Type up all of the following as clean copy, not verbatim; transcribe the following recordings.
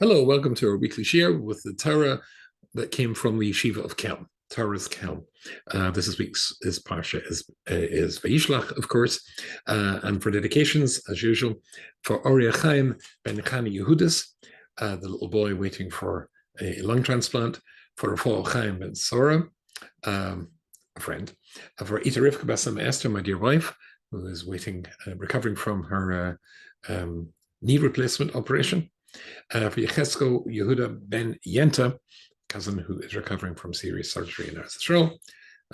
Hello, welcome to our weekly share with the Torah that came from the Yeshiva of Kelm, Toras Kelm. This week's parsha is Vayishlach, of course, and for dedications, as usual, for Oria Chaim ben Chani Yehudis, the little boy waiting for a lung transplant, for Rafal Chaim ben Sora, a friend, for Ita Rivka Basam Esther, my dear wife, who is waiting, recovering from her knee replacement operation. For Yechesko Yehuda ben Yenta, cousin who is recovering from serious surgery in Eretz Yisrael,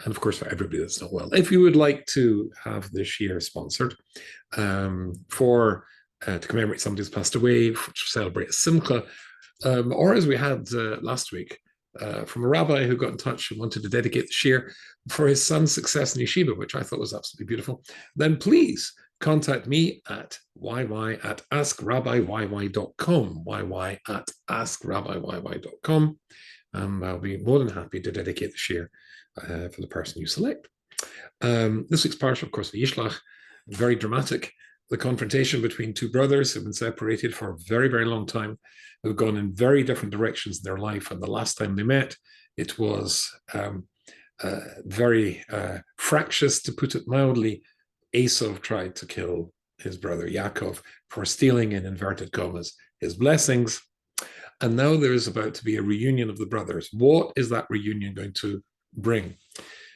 and of course for everybody that's not well. If you would like to have this year sponsored to commemorate somebody who's passed away, to celebrate a simcha, or as we had last week, from a rabbi who got in touch and wanted to dedicate the year for his son's success in yeshiva, which I thought was absolutely beautiful, then please contact me at yy@askrabbiyyy.com, yy@askrabbiyyy.com, and I'll be more than happy to dedicate the share for the person you select. This week's parsha, of course, Vayishlach, very dramatic. The confrontation between two brothers who've been separated for a very, very long time, who've gone in very different directions in their life, and the last time they met, it was very fractious, to put it mildly. Easuv tried to kill his brother Yakov for stealing, in inverted commas, his blessings. And now there is about to be a reunion of the brothers. What is that reunion going to bring?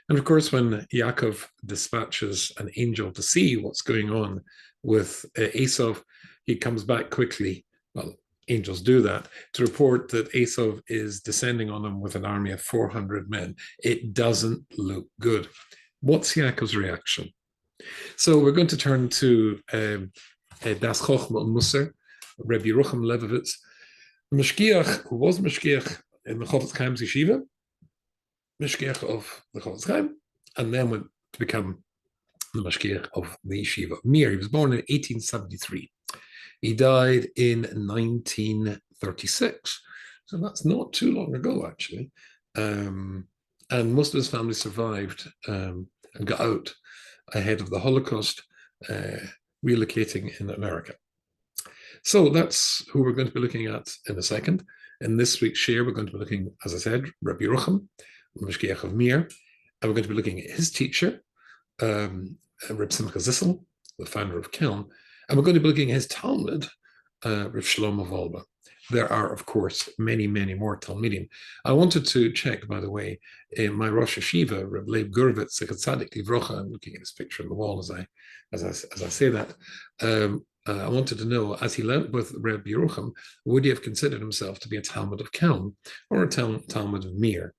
And of course, when Yakov dispatches an angel to see what's going on with Easuv, he comes back quickly. Well, angels do that, to report that Easuv is descending on him with an army of 400 men. It doesn't look good. What's Yaakov's reaction? So we're going to turn to Das Chochma und Musar, Rabbi Yerucham Levovitz, Mashgiach, who was Mashgiach in the Chofetz Chaim's yeshiva, Mashgiach of the Chofetz Chaim, and then went to become the Mashgiach of the yeshiva of Mir. He was born in 1873. He died in 1936. So that's not too long ago, actually. And most of his family survived and got out ahead of the Holocaust, relocating in America. So that's who we're going to be looking at in a second. In this week's share, we're going to be looking, as I said, Rabbi Yerucham, Mashgiach of Mir, and we're going to be looking at his teacher, Reb Simcha Zissel, the founder of Kelm, and we're going to be looking at his Talmud, Reb Shlomo Wolbe. There are, of course, many, many more Talmidim. I wanted to check, by the way, in my Rosh Yeshiva, Reb Leib Gurvitz, Tzadik Livrocha. I'm looking at his picture on the wall as I say that. I wanted to know, as he learned with Reb Yerucham, would he have considered himself to be a Talmud of Kelm or a Talmud of Mir?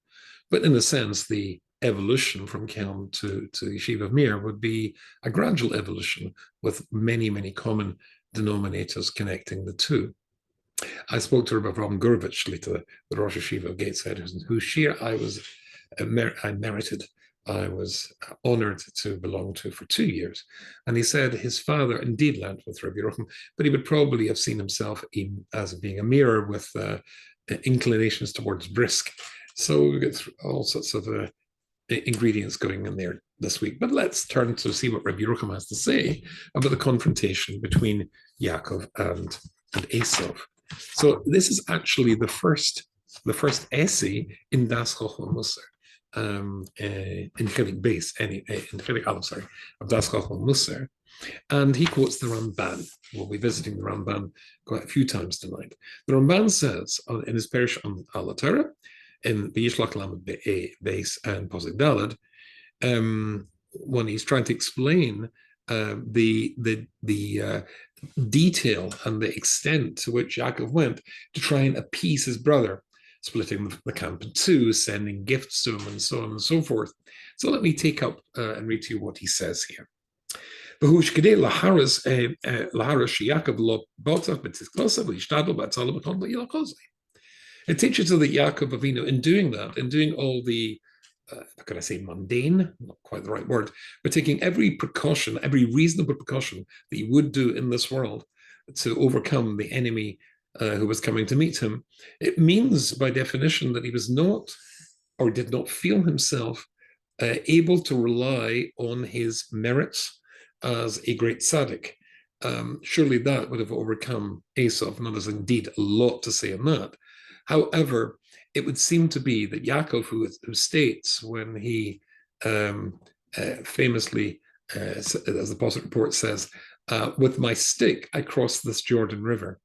But in a sense, the evolution from Kelm to Yeshiva of Mir would be a gradual evolution with many, many common denominators connecting the two. I spoke to Rabbi Ram Gurvitz, the Rosh Yeshiva of Gateshead, whose shir I merited. I was honored to belong to for 2 years. And he said his father indeed learned with Rabbi Yerucham, but he would probably have seen himself as being a mirror with inclinations towards brisk. So we get all sorts of ingredients going in there this week. But let's turn to see what Rabbi Yerucham has to say about the confrontation between Yakov and Easuv. So this is actually the first essay in Das Chochma Musar, in Chelik Beis, in Chelik Aleph, sorry, of Das Chochma Musar, and he quotes the Ramban. We'll be visiting the Ramban quite a few times tonight. The Ramban says in his Perish on Al Torah, in Vayishlach Lamed Beis and Posek Daled, when he's trying to explain the detail and the extent to which Yakov went to try and appease his brother, splitting the camp in two, sending gifts to him, and so on and so forth. So let me take up and read to you what he says here. It teaches us that Yaakov Avinu, in doing that, in doing all the how can I say mundane, not quite the right word, but taking every precaution, every reasonable precaution that he would do in this world to overcome the enemy who was coming to meet him, it means by definition that he was not, or did not feel himself able to rely on his merits as a great tzaddik, surely that would have overcome Easuv. And there's indeed a lot to say on that. However, it would seem to be that Yakov, who states when he famously, as the Apostle report says, with my stick I crossed this Jordan River.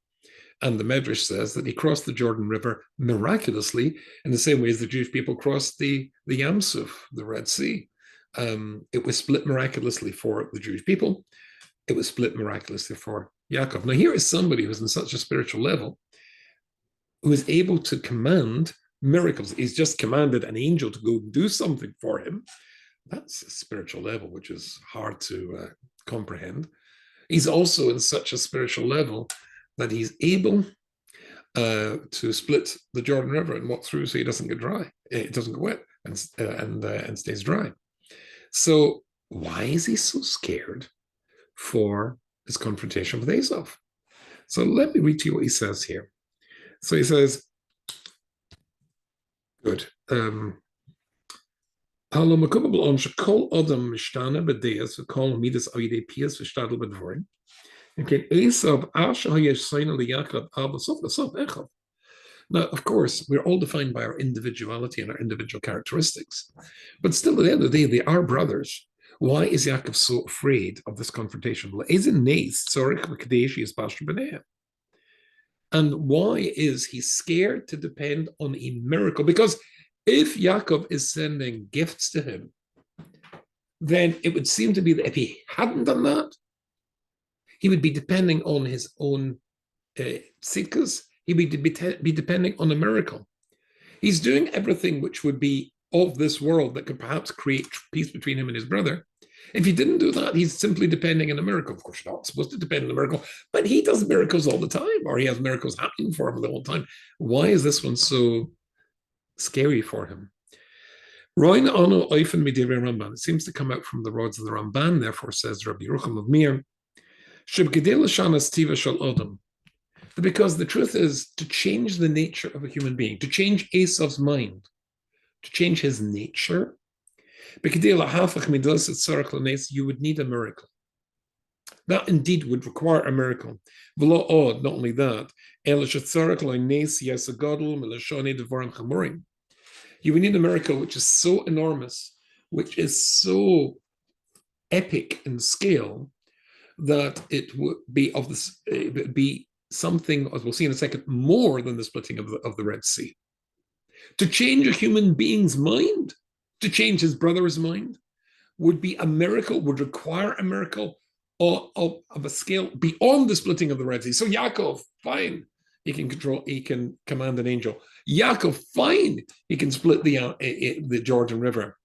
And the Medrash says that he crossed the Jordan River miraculously in the same way as the Jewish people crossed the Easuv, the Red Sea. It was split miraculously for the Jewish people. It was split miraculously for Yakov. Now, here is somebody who's in such a spiritual level who is able to command miracles. He's just commanded an angel to go do something for him. That's a spiritual level, which is hard to comprehend. He's also in such a spiritual level that he's able to split the Jordan River and walk through so he doesn't get dry. It doesn't get wet and stays dry. So why is he so scared for his confrontation with Easuv? So let me read to you what he says here. So he says, good. Now, of course, we're all defined by our individuality and our individual characteristics. But still, at the end of the day, they are brothers. Why is Yakov so afraid of this confrontation? And why is he scared to depend on a miracle? Because if Yakov is sending gifts to him, then it would seem to be that if he hadn't done that, he would be depending on his own tzidkas. He would be depending on a miracle. He's doing everything which would be of this world that could perhaps create peace between him and his brother. If he didn't do that, he's simply depending on a miracle. Of course, you're not supposed to depend on a miracle, but he does miracles all the time, or he has miracles happening for him the whole time. Why is this one so scary for him? It seems to come out from the words of the Ramban, therefore says Rabbi Yerucham of Mir, because the truth is, to change the nature of a human being, to change Easav's mind, to change his nature, you would need a miracle. That indeed would require a miracle. Not only that, you would need a miracle which is so enormous, which is so epic in scale, that it would be of this, it would be something, as we'll see in a second, more than the splitting of the Red Sea. To change a human being's mind, to change his brother's mind, would be a miracle, would require a miracle of a scale beyond the splitting of the Red Sea. So Yakov, fine, he can command an angel. Yakov, fine, he can split the Jordan River.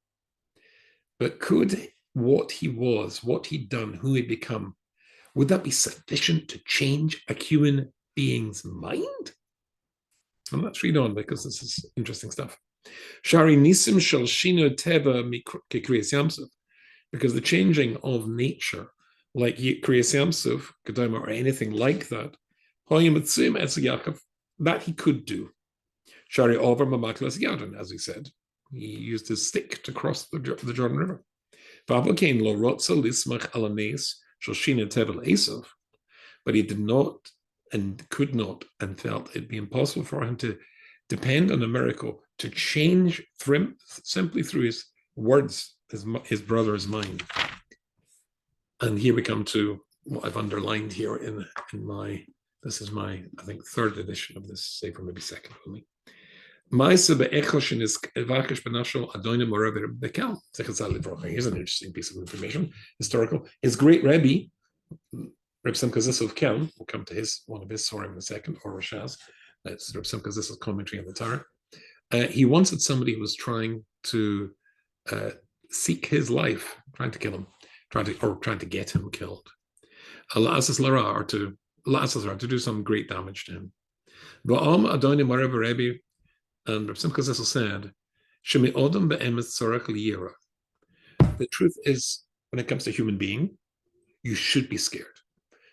But could what he was, what he'd done, who he'd become, would that be sufficient to change a human being's mind? And let's read on, because this is interesting stuff. Shari nisim shel shino teva kriyas yamsuf, because the changing of nature, like kriyas yamsuf, kedama, or anything like that, that he could do. Shari over mamaklas yadon, as he said, he used his stick to cross the Jordan River. But he did not and could not and felt it'd be impossible for him to depend on a miracle to change simply through his words, his brother's mind. And here we come to what I've underlined here in my, this is my, I think, third edition of this Sefer, maybe second only. Here's an interesting piece of information, historical. His great Rebbe, Reb Simcha Zissel of Kelm, we'll come to one of his Sorim in a second, or Rashaz. That's Reb Simcha Zissel's commentary on the Torah. He once had somebody who was trying to seek his life, trying to kill him, trying to get him killed. La'asas lara, or to do some great damage to him. Va'am Adonim Marev Rebbe, and Reb Simcha Zissel said, Shemi Odom be'emes tzorach liyira. The truth is, when it comes to a human being, you should be scared.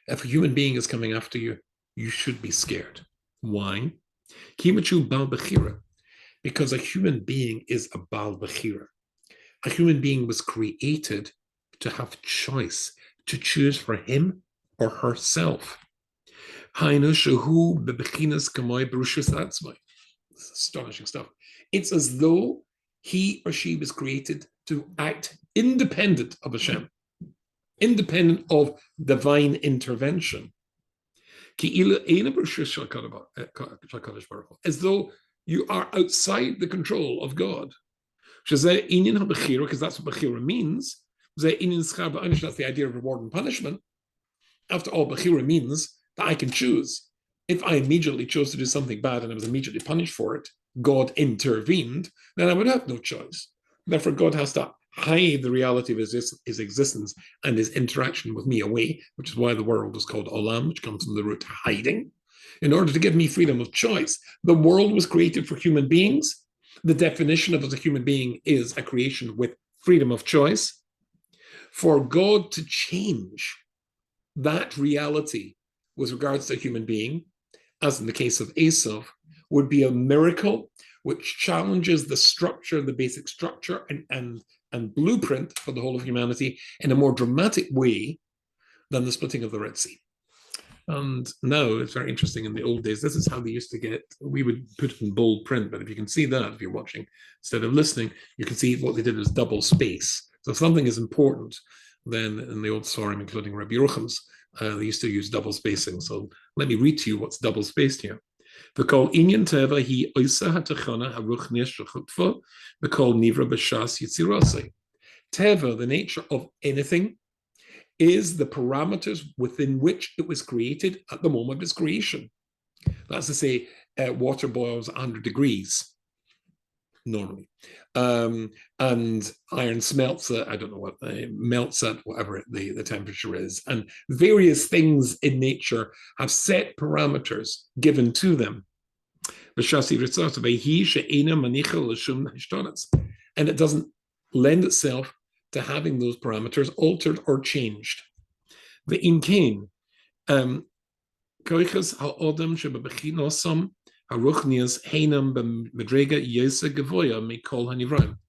If a human being is coming after you, you should be scared. Why? Kimachu bal bechira. Because a human being is a bal bechira. A human being was created to have choice, to choose for him or herself. It's astonishing stuff. It's as though he or she was created to act independent of Hashem, independent of divine intervention. As though you are outside the control of God. Because that's what Bechira means. That's the idea of reward and punishment. After all, Bechira means that I can choose. If I immediately chose to do something bad and I was immediately punished for it, God intervened, then I would have no choice. Therefore, God has to hide the reality of his existence and his interaction with me away, which is why the world is called Olam, which comes from the root hiding, in order to give me freedom of choice. The world was created for human beings. The definition of as a human being is a creation with freedom of choice. For God to change that reality with regards to a human being, as in the case of Easuv, would be a miracle which challenges the structure, the basic structure and blueprint for the whole of humanity in a more dramatic way than the splitting of the Red Sea. And now it's very interesting. In the old days, this is how they used to get, we would put it in bold print, but if you can see that, if you're watching, instead of listening, you can see what they did was double space. So if something is important, then in the old Sorim, including Rabbi Yerucham's, they used to use double spacing. So let me read to you what's double spaced here. V'kol inyan teva hi oisa hatachana haruchnias shechutfa v'kol nivra b'shas yitzirasei. Teva, the nature of anything, is the parameters within which it was created at the moment of its creation. That's to say, water boils 100 degrees normally. And iron smelts at, I don't know what, melts at whatever the temperature is. And various things in nature have set parameters given to them. And it doesn't lend itself to having those parameters altered or changed. The inkain, koiches ha'odem shebebechinosam haruchnias heinam b'medrega yesa gevoya mikol hanivraim.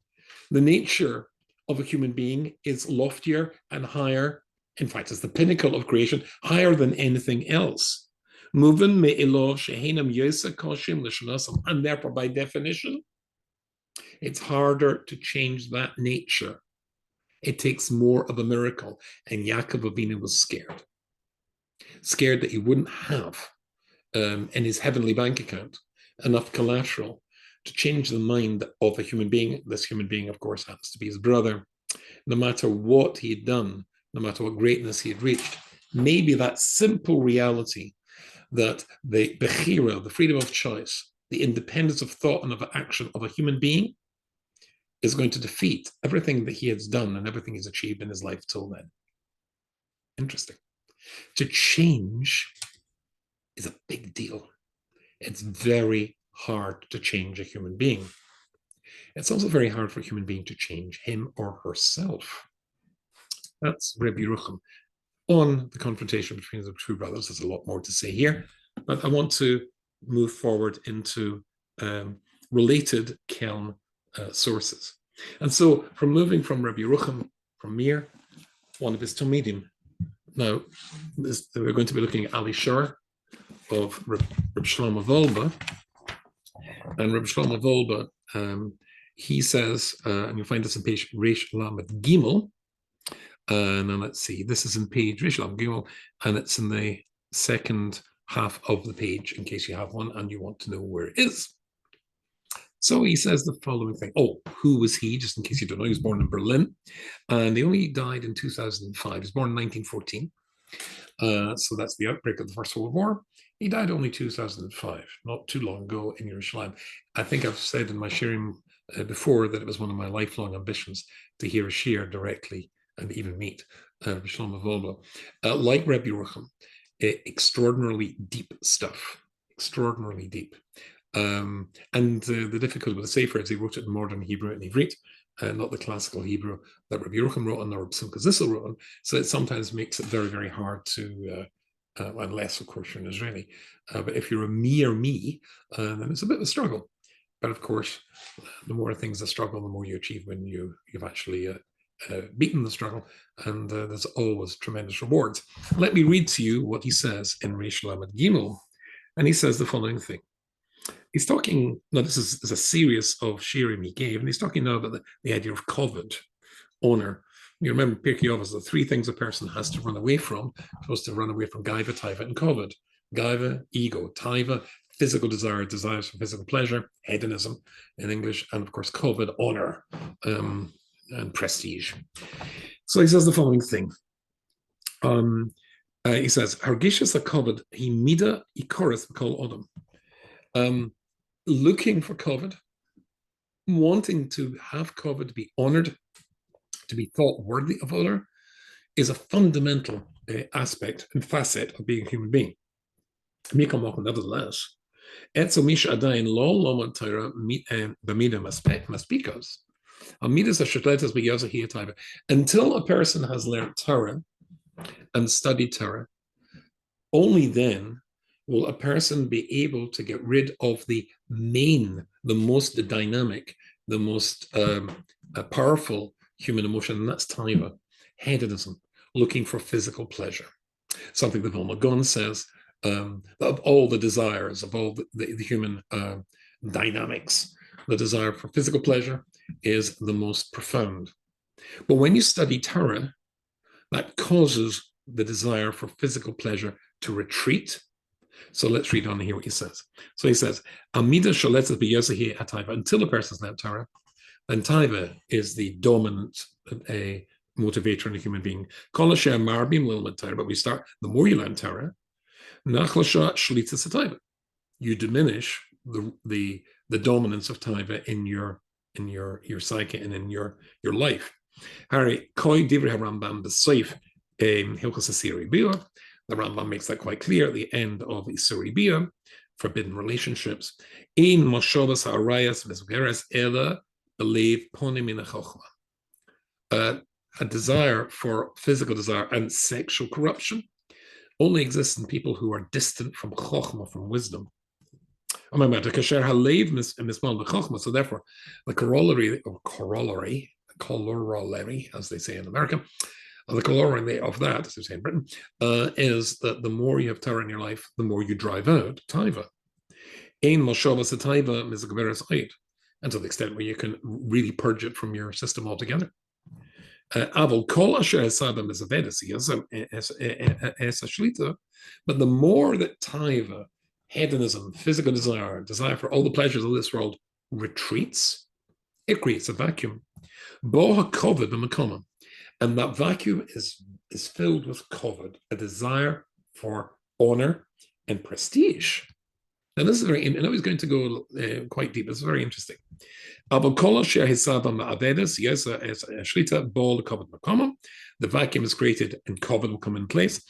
The nature of a human being is loftier and higher. In fact, it's the pinnacle of creation, higher than anything else. Moving me'ilov sheheinam yesa koshim l'shanasam, and therefore, by definition, it's harder to change that nature. It takes more of a miracle. And Yakov Avinu was scared that he wouldn't have in his heavenly bank account enough collateral to change the mind of a human being. This human being, of course, happens to be his brother. No matter what he had done, no matter what greatness he had reached, maybe that simple reality that the bechira, the freedom of choice, the independence of thought and of action of a human being is going to defeat everything that he has done and everything he's achieved in his life till then. Interesting. To change is a big deal. It's very hard to change a human being. It's also very hard for a human being to change him or herself. That's Rabbi Yerucham. On the confrontation between the two brothers, there's a lot more to say here, but I want to move forward into related Kelm sources. And so, from moving from Rabbi Yerucham, from Mir, one of his Talmidim, now we're going to be looking at Ali Shar of Reb Shlomo Wolbe. And Reb Shlomo Wolbe, he says, and you'll find this in page Reish Lamed Gimel. Now let's see, this is in page Reish Lamed Gimel, and it's in the second half of the page, in case you have one and you want to know where it is. So he says the following thing. Oh, who was he? Just in case you don't know, he was born in Berlin, and he only died in 2005. He was born in 1914. So that's the outbreak of the First World War. He died only 2005, not too long ago in Yerushalayim. I think I've said in my sharing before that it was one of my lifelong ambitions to hear a shir directly and even meet Shlomo Wolbe. Like Rabbi Yerucham, extraordinarily deep stuff, extraordinarily deep. And the difficulty with the Sefer is he wrote it in modern Hebrew and Ivrit, not the classical Hebrew that Rabbi Yerucham wrote on or Simcha Zissel wrote on. So it sometimes makes it very, very hard to, unless, of course, you're an Israeli. But if you're a me or me, then it's a bit of a struggle. But of course, the more things a struggle, the more you achieve when you've actually beaten the struggle, and there's always tremendous rewards. Let me read to you what he says in Vayishlach Gimel, and he says the following thing. He's talking, now this is a series of shirim he gave, and he's talking now about the idea of kavod, honor. You remember Pirkei Avos, the three things a person has to run away from. Supposed to run away from gaiva, taiva, and kavod. Gaiva, ego; taiva, physical desires for physical pleasure, hedonism in English; and of course kavod, honor, and prestige. So he says the following thing. He says, "Hargishas kavod he mida ikoris kol odom." Looking for kavod, wanting to have kavod, to be honored, to be thought worthy of honor, is a fundamental aspect and facet of being a human being. Nevertheless, until a person has learned Torah and studied Torah, only then will a person be able to get rid of the most dynamic, the most powerful human emotion, and that's taiva, hedonism, looking for physical pleasure. Something that Vilna Gaon says, of all the desires, of all the human dynamics, the desire for physical pleasure is the most profound. But when you study Torah, that causes the desire for physical pleasure to retreat. So let's read on here what he says. So he says, Amida shaletzes b'yosehi ataiva, until a person's learned Torah, then taiva is the dominant motivator in a human being. But we start, the more you learn Torah, you diminish the dominance of taiva in your psyche and in your life. Harry, koi divrei Rambam b'seif Hilchos Asiri Bia. The Rambam makes that quite clear at the end of Isuri Bia, forbidden relationships. In Moshovas Harayas Mesgeres Ela believe ponim in a chokhmah. A desire for physical desire and sexual corruption only exists in people who are distant from chokhmah, from wisdom. So therefore, the corollary, as they say in America, the corollary of that, as they say in Britain, is that the more you have Torah in your life, the more you drive out taiva. And to the extent where you can really purge it from your system altogether. But the more that taiva, hedonism, physical desire for all the pleasures of this world retreats, it creates a vacuum. And that vacuum is filled with kavod, a desire for honor and prestige. Now, this is very, I know he's going to go quite deep. It's very interesting. The vacuum is created and kavod will come in place.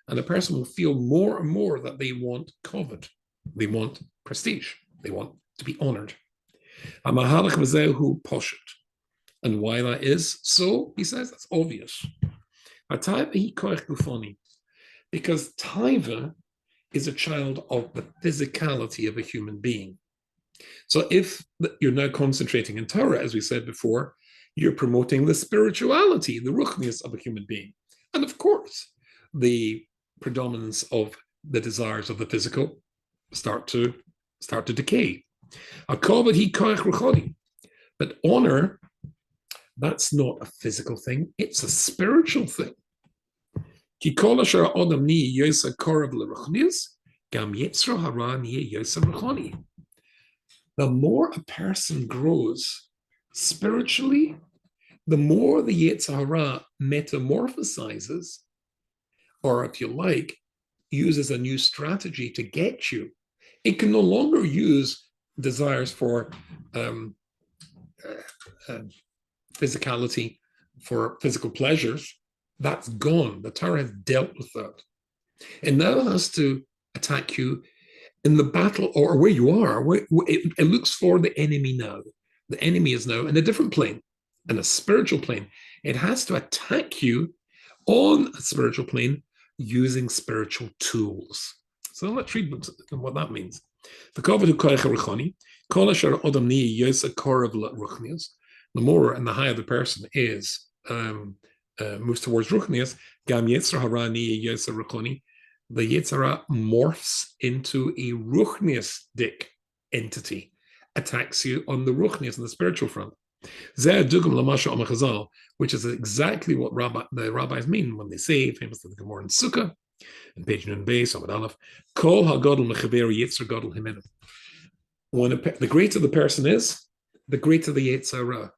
And a person will feel more and more that they want kavod. They want prestige. They want to be honored. And why that is so, he says, that's obvious. Because taiva is a child of the physicality of a human being. So if you're now concentrating in Torah, as we said before, you're promoting the spirituality, the ruchnius of a human being. And of course, the predominance of the desires of the physical start to decay. But honor, that's not a physical thing, it's a spiritual thing. The more a person grows spiritually, the more the Yetzer Hara metamorphosizes, or if you like, uses a new strategy to get you. It can no longer use desires for physicality, for physical pleasures. That's gone. The Torah has dealt with that. It now has to attack you in the battle, or where you are. It looks for the enemy now. The enemy is now in a different plane, in a spiritual plane. It has to attack you on a spiritual plane using spiritual tools. So let's read what that means. The kovet who koich ruchani, kol asher odam ni yosa korav ruchnius. The more and the higher the person is, moves towards ruchnius, gam yitzra hara ni yosa ruchani. The yitzhara morphs into a ruchnius-dik entity, attacks you on the ruchnius, on the spiritual front. Which is exactly what the rabbis mean when they say, famously the Gemara in Sukkah, and page Nun Beis, Amud Aleph, Kol hagadol mechaber yitzer gadol himenu. When the greater the person is, the greater the yitzhara.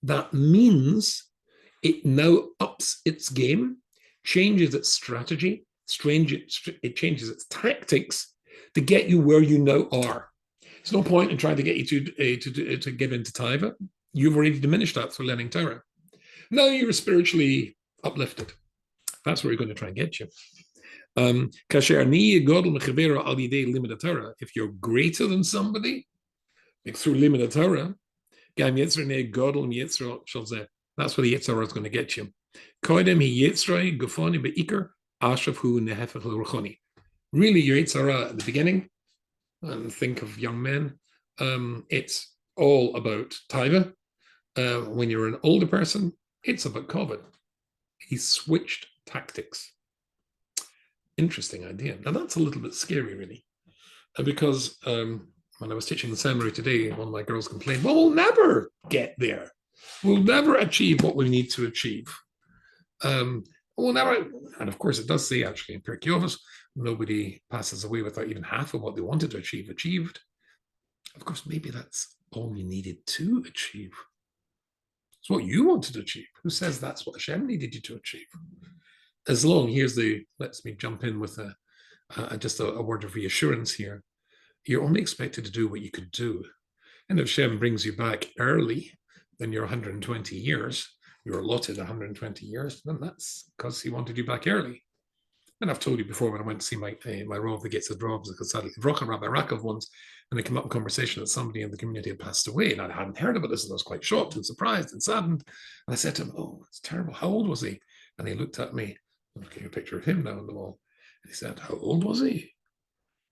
That means it now ups its game, changes its strategy, it changes its tactics to get you where you now are. There's no point in trying to get you to give into taiva. You've already diminished that through learning Torah. Now you're spiritually uplifted. That's where we're going to try and get you. If you're greater than somebody, like through limit Torah, that's where the Yitzhara is going to get you. Really, your Yitzhara at the beginning, and think of young men, it's all about taiva. When you're an older person, it's about kovet. He switched tactics. Interesting idea. Now that's a little bit scary, really, because when I was teaching the seminary today, one of my girls complained, well, we'll never get there. We'll never achieve what we need to achieve. We'll never, and of course it does say actually in Pirkei Avos, nobody passes away without even half of what they wanted to achieve achieved. Of course, maybe that's all you needed to achieve. It's what you wanted to achieve. Who says that's what Hashem needed you to achieve? As long, let's me jump in with just a word of reassurance here. You're only expected to do what you could do. And if Hashem brings you back early, then you're 120 years, you're allotted 120 years, then that's because he wanted you back early. And I've told you before when I went to see my Rov, the Gates of Drovs, because sadly, Rabbi Yakov once, and they came up in conversation that somebody in the community had passed away, and I hadn't heard about this, and I was quite shocked and surprised and saddened. And I said to him, oh, it's terrible. How old was he? And he looked at me. I'm looking at a picture of him now on the wall. And he said, how old was he?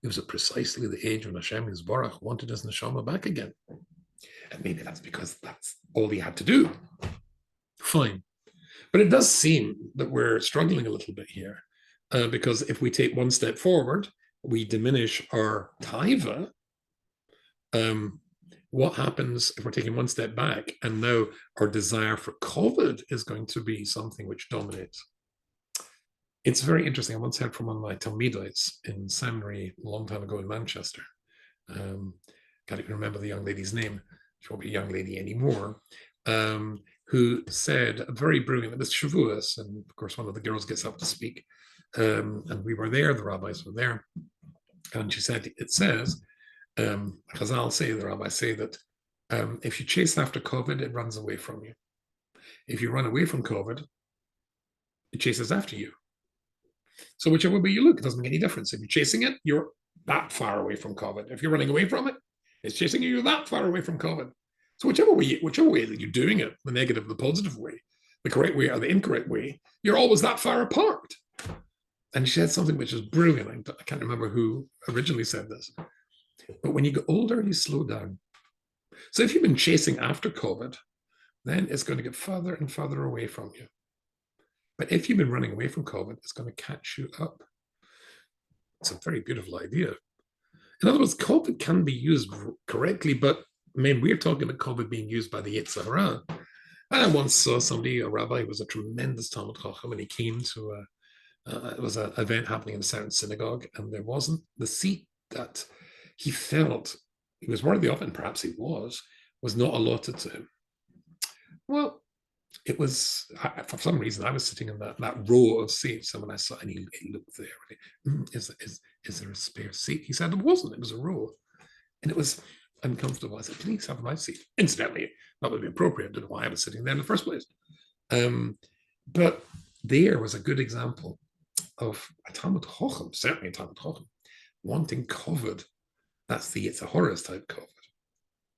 He was at precisely the age when Hashem Yisbarach wanted his neshama back again. And maybe that's because that's all he had to do. Fine. But it does seem that we're struggling a little bit here. Because if we take one step forward, we diminish our taiva. What happens if we're taking one step back and now our desire for kovet is going to be something which dominates? It's very interesting. I once heard from one of my Talmidites in seminary a long time ago in Manchester. Can't even remember the young lady's name. She won't be a young lady anymore. Who said, very brilliant, it was Shavuos, and of course one of the girls gets up to speak. And we were there, the rabbis were there. And she said, it says, Chazal say, the rabbis say that if you chase after kovet, it runs away from you. If you run away from kovet, it chases after you. So whichever way you look, it doesn't make any difference. If you're chasing it, you're that far away from kovet. If you're running away from it, it's chasing you, you're that far away from kovet. So whichever way that you're doing it, the negative, the positive way, the correct way or the incorrect way, you're always that far apart. And she said something which is brilliant. I can't remember who originally said this. But when you get older, you slow down. So if you've been chasing after kovet, then it's going to get further and further away from you. But if you've been running away from kovet, it's going to catch you up. It's a very beautiful idea. In other words, kovet can be used correctly, but I mean, we're talking about kovet being used by the Yitzhara. I once saw somebody, a rabbi, who was a tremendous Talmud Chacham, and he came to it was an event happening in a certain synagogue, and there wasn't the seat that he felt he was worthy of, and perhaps he was not allotted to him. Well, it was, for some reason, I was sitting in that row of seats, and when I saw, and he looked there, is there a spare seat? He said it wasn't, it was a row. And it was uncomfortable. I said, please have my seat. Incidentally, that would be appropriate. I don't know why I was sitting there in the first place. But there was a good example of a Talmud Chacham, certainly a Talmud Chacham, wanting kovet. That's it's a horrors type kovet.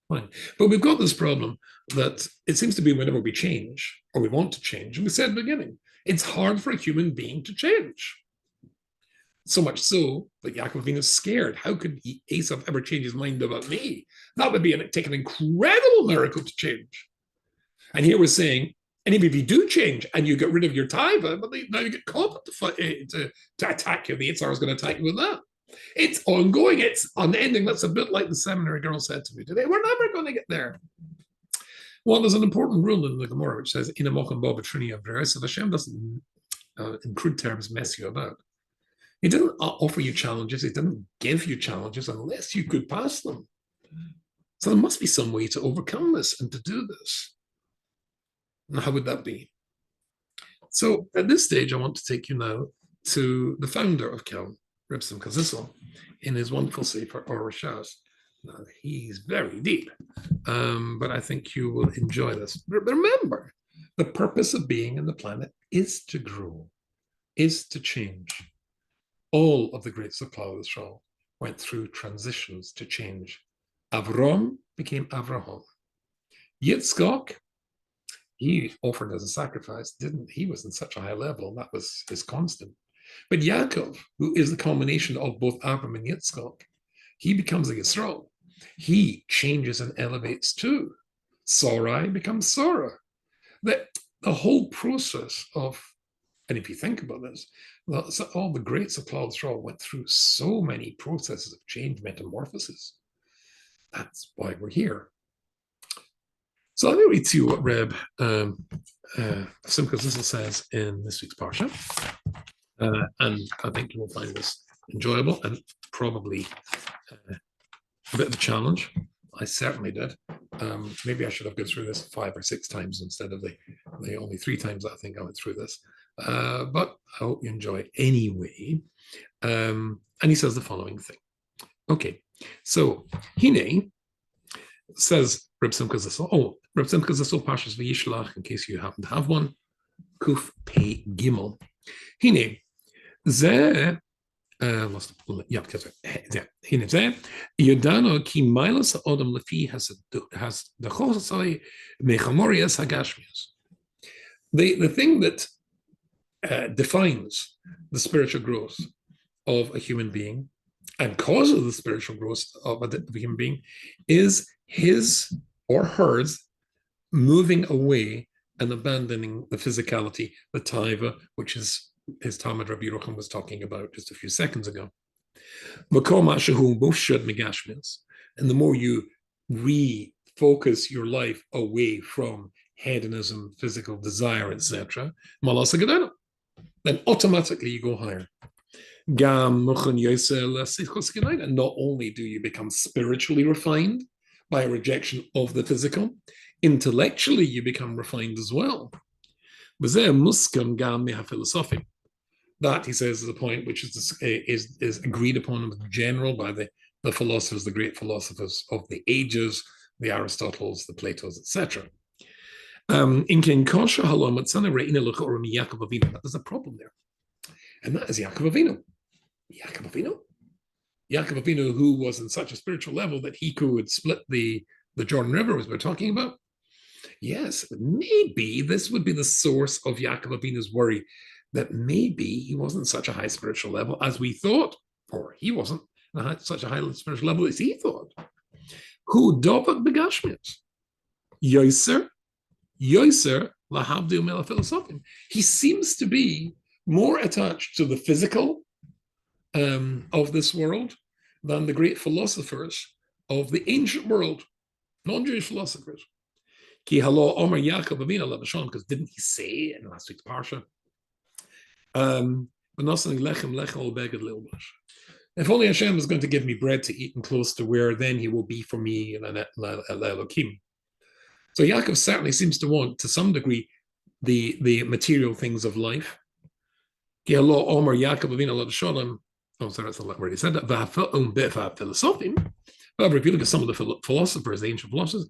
Fine. But we've got this problem that it seems to be whenever we change, or we want to change, and we said at the beginning, it's hard for a human being to change. So much so that Yakov is scared. How could Easuv ever change his mind about me? That would take an incredible miracle to change. And here we're saying, and if you do change and you get rid of your taiva, but now you get caught to attack you. The Yitzhar is going to attack you with that. It's ongoing. It's unending. That's a bit like the seminary girl said to me today. We're never going to get there. Well, there's an important rule in the Gemara which says, "In a mochem bo b'trini avreis." So Hashem doesn't, in crude terms, mess you about. He didn't offer you challenges. He didn't give you challenges unless you could pass them. So there must be some way to overcome this and to do this. And how would that be? So at this stage, I want to take you now to the founder of Kelm, Reb Simcha Zissel, in his wonderful sefer Orashas. Now, he's very deep, but I think you will enjoy this. Remember, the purpose of being on the planet is to grow, is to change. All of the greats of Klal Yisrael went through transitions to change. Avram became Avraham. Yitzchak, he offered as a sacrifice, he was in such a high level, that was his constant. But Yakov, who is the combination of both Avram and Yitzchak, he becomes a Yisrael. He changes and elevates too. Sarai becomes Sarah. The whole process of, and if you think about this, all the greats of Klal Yisrael went through so many processes of change, metamorphosis. That's why we're here. So let me read to you what Reb Simcha Zissel says in this week's Parsha. And I think you will find this enjoyable and probably a bit of a challenge. I certainly did. Maybe I should have gone through this 5 or 6 times instead of the only 3 times I think I went through this. But I hope you enjoy it anyway. And he says the following thing. Okay, so Hine says Reb Simcha Zissel. Oh, Reb Simcha Zissel Pashas Vayishlach, in case you happen to have one. Kuf Pei Gimel. Hine ze Hine ze Yodano ki Milas Odom Lefi has the Chosai Mechamorias Hagashmias. The thing that defines the spiritual growth of a human being and causes the spiritual growth of a human being is his or hers moving away and abandoning the physicality, the taiva, which is his Talmud Rabbi Yerucham was talking about just a few seconds ago. And the more you refocus your life away from hedonism, physical desire, etc., then automatically you go higher. Not only do you become spiritually refined by a rejection of the physical, intellectually you become refined as well. That, he says, is a point which is agreed upon in general by the philosophers, the great philosophers of the ages, the Aristotles, the Platos, etc. There's a problem there, and that is Yakov Avinu. Yakov Avinu, who was in such a spiritual level that he could split the Jordan River, as we're talking about. Yes, maybe this would be the source of Yakov Avinu's worry, that maybe he wasn't such a high spiritual level as we thought, or he wasn't at such a high spiritual level as he thought. Who dopak begashmias? Yoiser lahabdil mela philosophim. He seems to be more attached to the physical of this world than the great philosophers of the ancient world, non-Jewish philosophers. Ki halo Omer Yakov Avinu Lavashon, because didn't he say in last week's parsha, if only Hashem is going to give me bread to eat and clothes to wear, then he will be for me an Elohim. So Yaakov certainly seems to want, to some degree, the material things of life. Oh, sorry, that's not where he said that. However, if you look at some of the philosophers, the ancient philosophers,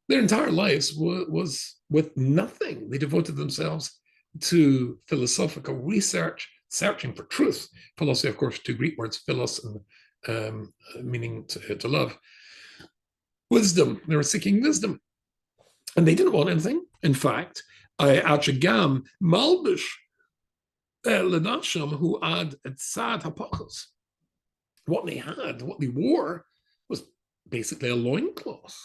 their entire lives was with nothing. They devoted themselves to philosophical research, searching for truth. Philosophy, of course, 2 Greek words, philos, meaning to love. Wisdom. They were seeking wisdom. And they didn't want anything. In fact, Achagam Malbish Lenasham who had Tzad Hapachas. What they wore was basically a loincloth.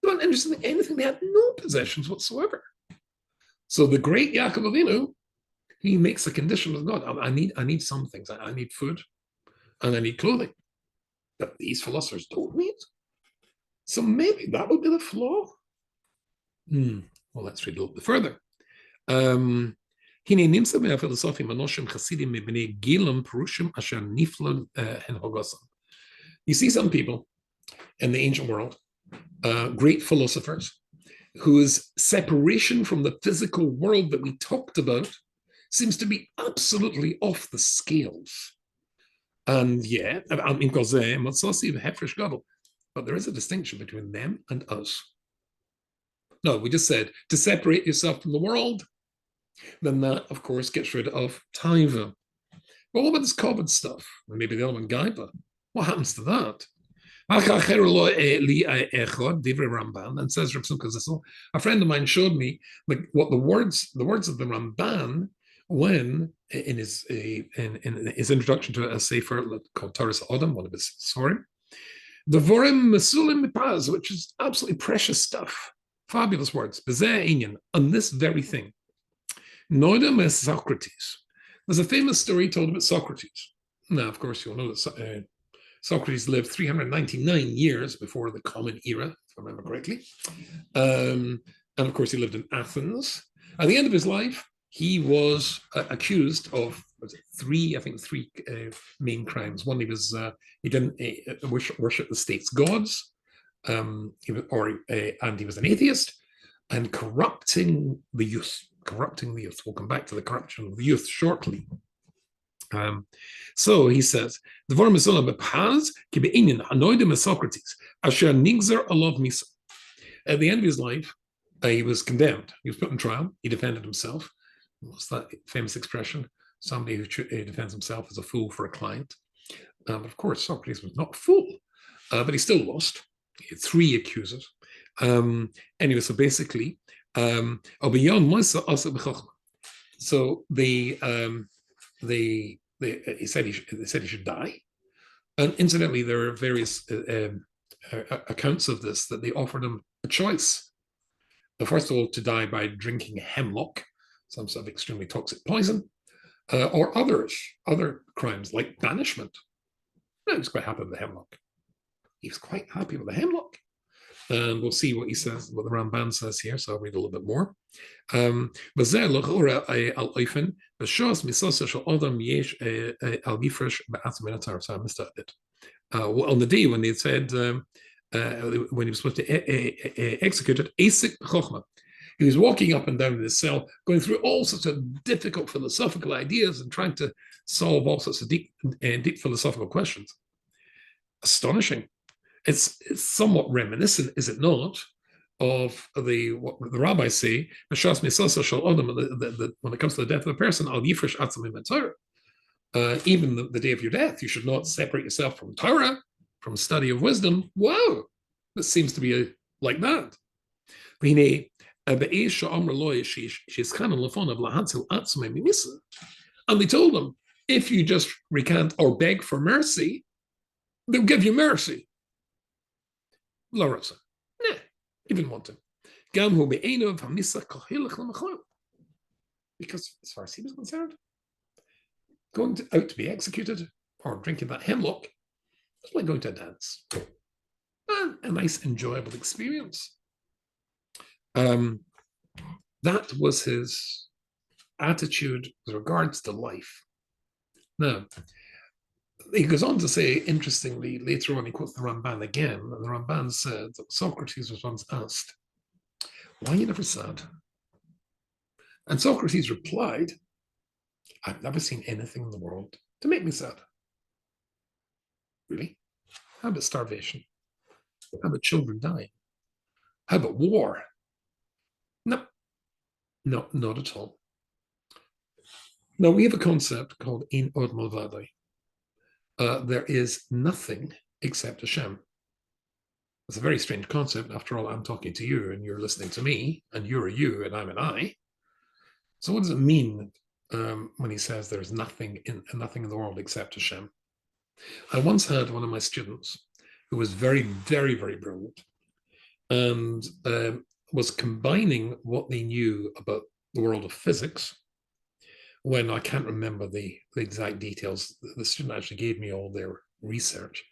They weren't interested in anything. They had no possessions whatsoever. So the great Yakov Avinu, he makes a condition with God. I need some things. I need food and I need clothing. But these philosophers don't need. So maybe that would be the flaw. Well, let's read a little bit further. You see some people in the ancient world, great philosophers, whose separation from the physical world that we talked about seems to be absolutely off the scales. And yeah, but there is a distinction between them and us. No, we just said to separate yourself from the world, then that, of course, gets rid of taiva. But what about this COVID stuff? Maybe the other one, gaiba. What happens to that? And says Rav Simcha Zissel, a friend of mine showed me what the words of the Ramban when in his introduction to a sefer called Toras Adam, one of his Sorim, the Vorim Mesulim Mipaz, which is absolutely precious stuff, fabulous words. On this very thing, Noidam as Socrates. There's a famous story told about Socrates. Now, of course, you'll know that Socrates lived 399 years before the Common Era, if I remember correctly. And of course, he lived in Athens. At the end of his life, he was accused of three main crimes. One, he didn't worship the state's gods, and he was an atheist, and corrupting the youth. We'll come back to the corruption of the youth shortly. So he says, the Vorm Paz Anoidim Socrates, Asher Nigzer Alov Misa. At the end of his life, he was condemned. He was put in trial. He defended himself. What's that famous expression? Somebody who defends himself is a fool for a client. Of course, Socrates was not a fool, but he still lost. He had three accusers. Anyway, so basically, so they said he should die. And incidentally, there are various accounts of this that they offered him a choice. First of all, to die by drinking hemlock, some sort of extremely toxic poison, or other crimes like banishment. No, he was quite happy with the hemlock. He was quite happy with the hemlock. And we'll see what he says, what the Ramban says here. So I'll read a little bit more. On the day when they said, when he was supposed to execute it, he was walking up and down in his cell, going through all sorts of difficult philosophical ideas and trying to solve all sorts of deep philosophical questions. Astonishing. It's somewhat reminiscent, is it not, of what the rabbis say, when it comes to the death of a person, even the day of your death, you should not separate yourself from Torah, from study of wisdom. Wow, this seems to be like that. And they told him, if you just recant or beg for mercy, they'll give you mercy. La Rosa. Nah, he didn't want to. Because as far as he was concerned, going out to be executed or drinking that hemlock was like going to a dance. A nice, enjoyable experience. That was his attitude with regards to life. Now, he goes on to say, interestingly, later on, he quotes the Ramban again, and the Ramban said that Socrates was once asked, why are you never sad? And Socrates replied, I've never seen anything in the world to make me sad. Really? How about starvation? How about children dying? How about war? No, not at all. Now, we have a concept called Ein Od Milvado. There is nothing except Hashem. It's a very strange concept. After all, I'm talking to you and you're listening to me, and you're a you and I'm an I. So what does it mean when he says there's nothing in the world except Hashem? I once had one of my students who was very, very, very brilliant and was combining what they knew about the world of physics, when I can't remember the exact details. The student actually gave me all their research.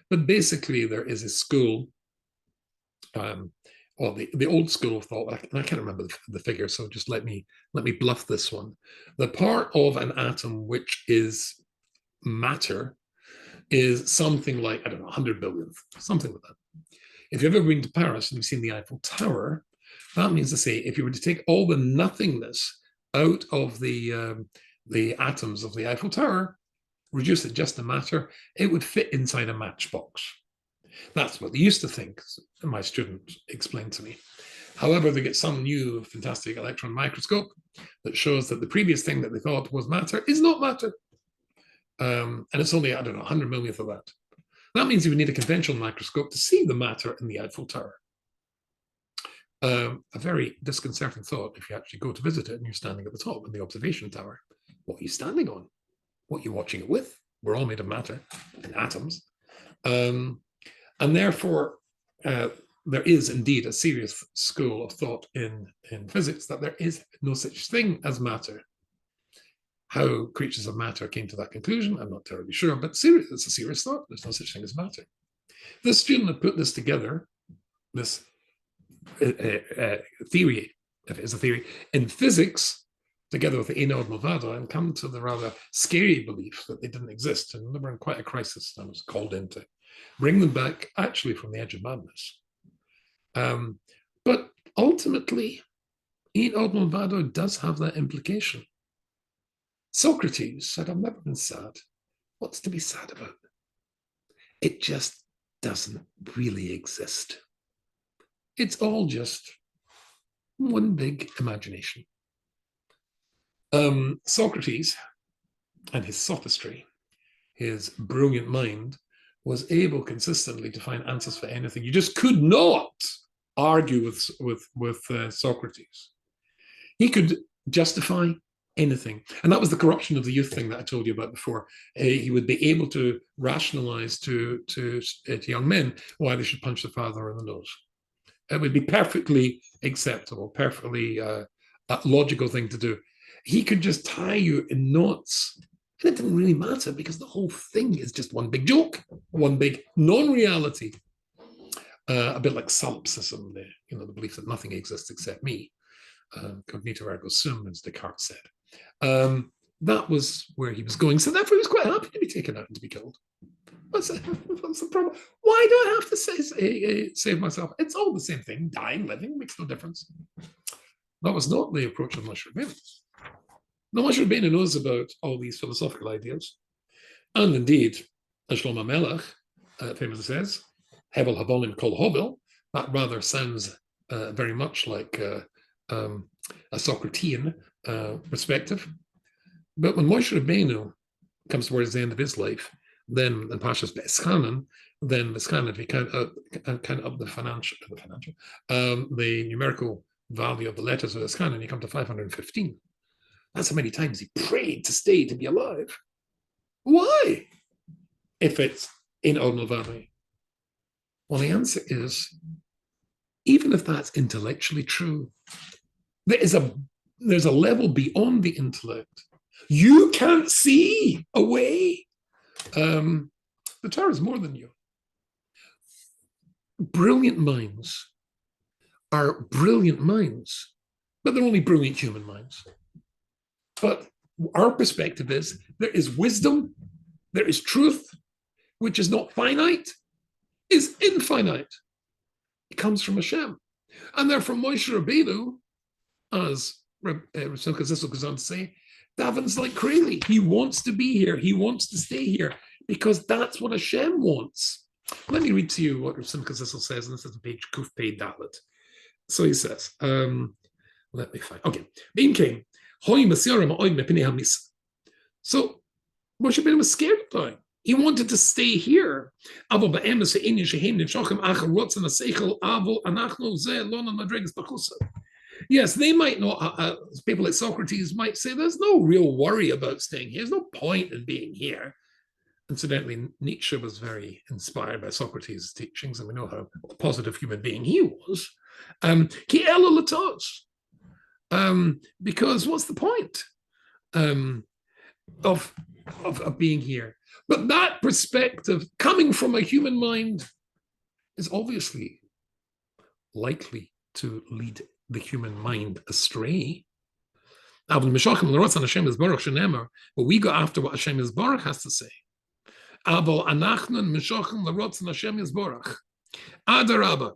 But basically, there is a school, well, the old school of thought, and I can't remember the figure, so just let me bluff this one. The part of an atom which is matter is something like, I don't know, 100 billionth, something like that. If you've ever been to Paris and you've seen the Eiffel Tower, that means to say, if you were to take all the nothingness out of the atoms of the Eiffel Tower, reduce it just to matter, it would fit inside a matchbox. That's what they used to think, my student explained to me. However, they get some new fantastic electron microscope that shows that the previous thing that they thought was matter is not matter. And it's only, I don't know, 100 millionth of that. That means you would need a conventional microscope to see the matter in the Eiffel Tower. A very disconcerting thought if you actually go to visit it and you're standing at the top in the observation tower. What are you standing on? What are you watching it with? We're all made of matter and atoms. And therefore, there is indeed a serious school of thought in physics that there is no such thing as matter. How creatures of matter came to that conclusion, I'm not terribly sure, but it's a serious thought. There's no such thing as matter. This student had put this together, this theory, if it is a theory, in physics, together with the Einod Milvado, and come to the rather scary belief that they didn't exist. And they were in quite a crisis. I was called in to bring them back, actually, from the edge of madness. But ultimately, Einod Milvado does have that implication. Socrates said, I've never been sad. What's to be sad about? It just doesn't really exist. It's all just one big imagination. Socrates and his sophistry, his brilliant mind, was able consistently to find answers for anything. You just could not argue with Socrates. He could justify anything. And that was the corruption of the youth thing that I told you about before. He would be able to rationalize to young men why they should punch the father in the nose. It would be perfectly acceptable, perfectly a logical thing to do. He could just tie you in knots. And it didn't really matter because the whole thing is just one big joke, one big non-reality. A bit like solipsism, the belief that nothing exists except me. Cognito ergo sum, as Descartes said. That was where he was going. So therefore, he was quite happy to be taken out and to be killed. What's the problem? Why do I have to save myself? It's all the same thing. Dying, living, makes no difference. That was not the approach of Moshe Rabbeinu. Now, Moshe Rabbeinu knows about all these philosophical ideas. And indeed, as Shlomo Melech famously says, Hevel Havolim Kol Hovel, that rather sounds very much like a Socratean perspective. But when Moshe Rabbeinu comes towards the end of his life, then in Pashas Be'eschanan, then Be'eschanan, if you count up the numerical value of the letters of Be'eschanan, you come to 515. That's how many times he prayed to stay, to be alive. Why? If it's in Od Milvado. Well, the answer is, even if that's intellectually true, there's a level beyond the intellect. You can't see a way. The Torah is more than you. Brilliant minds are brilliant minds, but they're only brilliant human minds. But our perspective is there is wisdom, there is truth, which is not finite, is infinite. It comes from Hashem. And therefore Moshe Rabbeinu, as Simcha Zissel goes on to say, davens like crazy. He wants to be here. He wants to stay here because that's what Hashem wants. Let me read to you what Simcha Zissel says, and this is on page Kuf Pei Dalet. So he says, let me find. Okay. So Moshe Rabbeinu was scared of dying. He wanted to stay here. Yes, they might not, people like Socrates might say there's no real worry about staying here. There's no point in being here. Incidentally, Nietzsche was very inspired by Socrates' teachings, and we know how positive human being he was. Because what's the point of, of being here? But that perspective coming from a human mind is obviously likely to lead the human mind astray. But we go after what Hashem Yisborach has to say. Adarabba,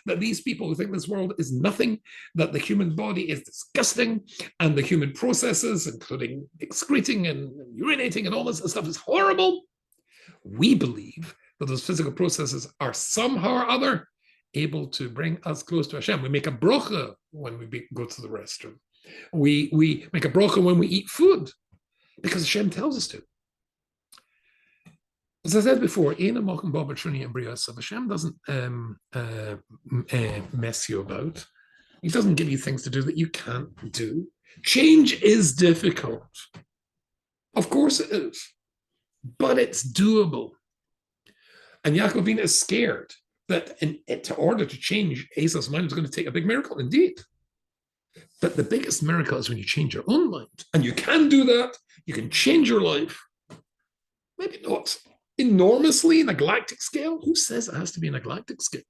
that these people who think this world is nothing, that the human body is disgusting, and the human processes, including excreting and urinating and all this stuff, is horrible. We believe that those physical processes are somehow or other able to bring us close to Hashem. We make a brocha when we go to the restroom. We make a brocha when we eat food, because Hashem tells us to. As I said before, Hashem doesn't mess you about. He doesn't give you things to do that you can't do. Change is difficult. Of course it is. But it's doable. And Yakov is scared that in order to change Esauv's mind, is going to take a big miracle, indeed. But the biggest miracle is when you change your own mind. And you can do that. You can change your life. Maybe not enormously in a galactic scale. Who says it has to be in a galactic scale?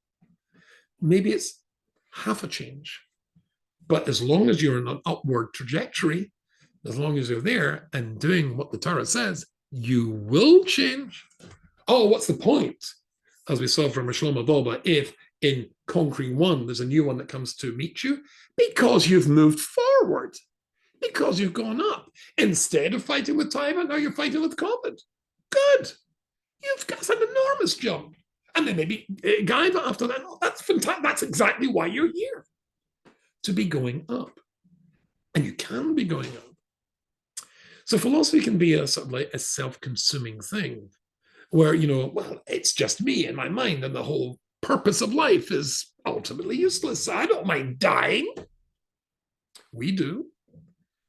Maybe it's half a change. But as long as you're in an upward trajectory, as long as you're there and doing what the Torah says, you will change. Oh, what's the point? As we saw from Shlomo Dolba, if in conquering one, there's a new one that comes to meet you, because you've moved forward, because you've gone up. Instead of fighting with Taiva, now you're fighting with COVID. Good. You've got an enormous jump. And then maybe Gaiva after that. Oh, that's fantastic. That's exactly why you're here. To be going up. And you can be going up. So philosophy can be a sort of like a self-consuming thing where, well, it's just me and my mind, and the whole purpose of life is ultimately useless. So I don't mind dying. We do.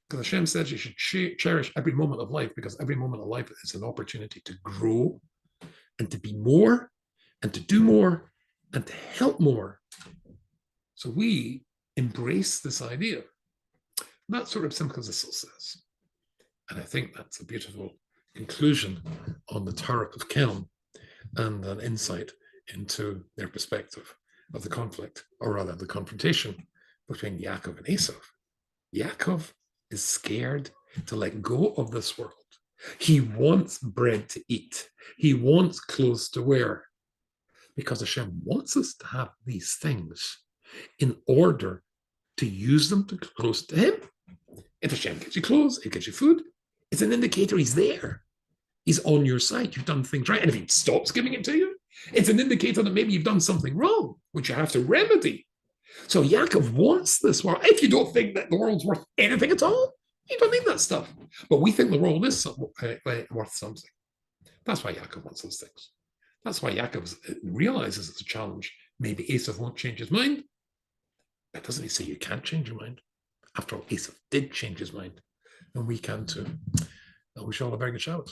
Because Hashem says you should cherish every moment of life, because every moment of life is an opportunity to grow and to be more and to do more and to help more. So we embrace this idea. That's what Reb Simcha Zissel says. And I think that's a beautiful conclusion on the Torah of Kelm, and an insight into their perspective of the conflict, or rather the confrontation between Yakov and Easuv. Yakov is scared to let go of this world. He wants bread to eat. He wants clothes to wear, because Hashem wants us to have these things in order to use them to get close to Him. If Hashem gives you clothes, it gives you food, it's an indicator He's there. He's on your side. You've done things right. And if He stops giving it to you, it's an indicator that maybe you've done something wrong, which you have to remedy. So Yakov wants this world. If you don't think that the world's worth anything at all, you don't need that stuff. But we think the world is worth something. That's why Yakov wants those things. That's why Yakov realizes it's a challenge. Maybe Easuv won't change his mind. But doesn't he say you can't change your mind? After all, Easuv did change his mind. And we can too. I wish you all a very good Shabbat.